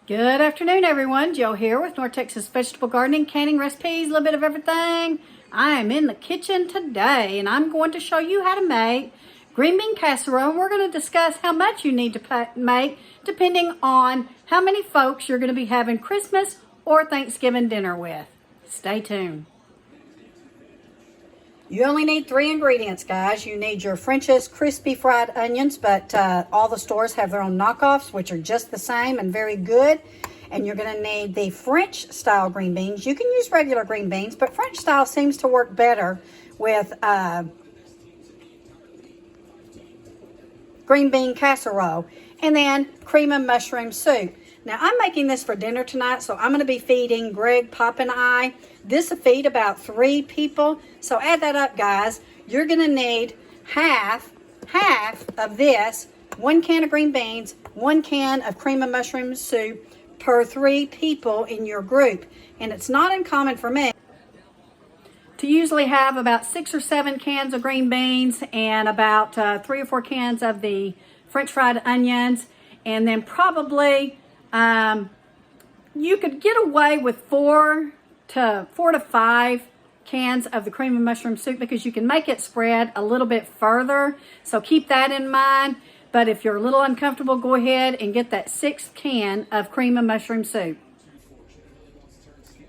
Good afternoon, everyone. Jill here with North Texas Vegetable Gardening, canning recipes, a little bit of everything. I am in the kitchen today, and I'm going to show you how to make green bean casserole. We're going to discuss how much you need to make depending on how many folks you're going to be having Christmas or Thanksgiving dinner with. Stay tuned. You only need 3 ingredients, guys. You need your French's crispy fried onions, but all the stores have their own knockoffs, which are just the same and very good. And you're going to need the French style green beans. You can use regular green beans, but French style seems to work better with green bean casserole. And then cream and mushroom soup. Now, I'm making this for dinner tonight, so I'm going to be feeding Greg, Pop, and I. This will feed about 3 people. So add that up, guys. You're going to need half of this, 1 can of green beans, 1 can of cream and mushroom soup per 3 people in your group. And it's not uncommon for me to usually have about 6 or 7 cans of green beans and about 3 or 4 cans of the French fried onions. And then probably you could get away with 4 to 5 cans of the cream and mushroom soup because you can make it spread a little bit further. So keep that in mind. But if you're a little uncomfortable, go ahead and get that 6th can of cream and mushroom soup.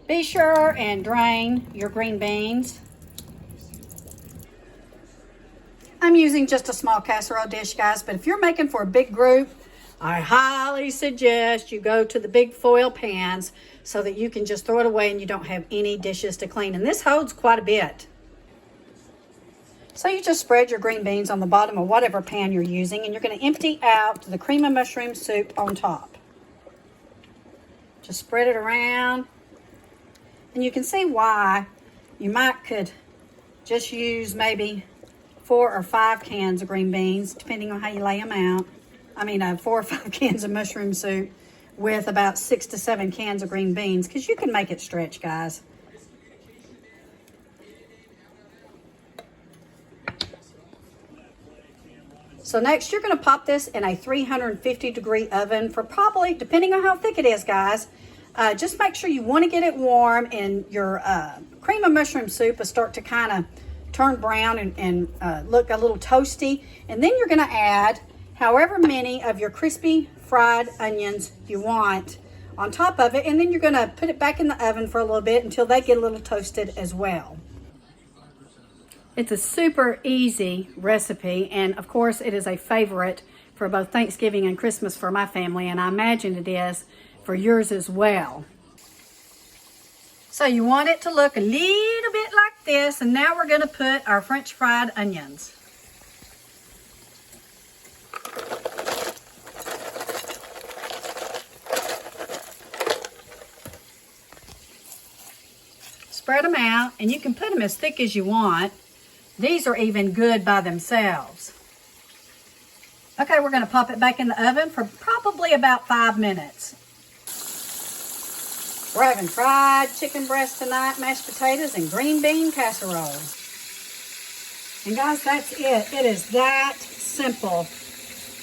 Be sure and drain your green beans. I'm using just a small casserole dish, guys, but if you're making for a big group, I highly suggest you go to the big foil pans so that you can just throw it away and you don't have any dishes to clean. And this holds quite a bit. So you just spread your green beans on the bottom of whatever pan you're using, and you're going to empty out the cream and mushroom soup on top. Just spread it around. And you can see why you could just use maybe 4 or 5 cans of green beans, depending on how you lay them out. 4 or 5 cans of mushroom soup with about 6 to 7 cans of green beans, because you can make it stretch, guys. So next, you're going to pop this in a 350-degree oven for probably, depending on how thick it is, guys, just make sure you want to get it warm, and your cream and mushroom soup will start to kind of turn brown and look a little toasty. And then you're going to add however many of your crispy fried onions you want on top of it, and then you're going to put it back in the oven for a little bit until they get a little toasted as well. It's a super easy recipe, and of course it is a favorite for both Thanksgiving and Christmas for my family, and I imagine it is for yours as well. So you want it to look a little bit like this, and now we're going to put our French fried onions. Spread them out, and you can put them as thick as you want. These are even good by themselves. Okay, we're going to pop it back in the oven for probably about 5 minutes. We're having fried chicken breast tonight, mashed potatoes, and green bean casserole. And guys, that's it. It is that simple.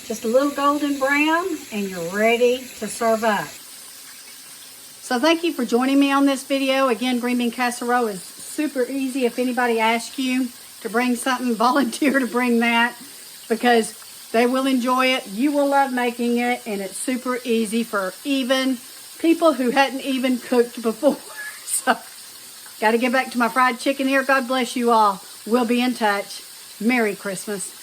Just a little golden brown, and you're ready to serve up. So thank you for joining me on this video. Again, green bean casserole is super easy. If anybody asks you to bring something, volunteer to bring that, because they will enjoy it. You will love making it, and it's super easy for even people who hadn't even cooked before. So, got to get back to my fried chicken here. God bless you all. We'll be in touch. Merry Christmas.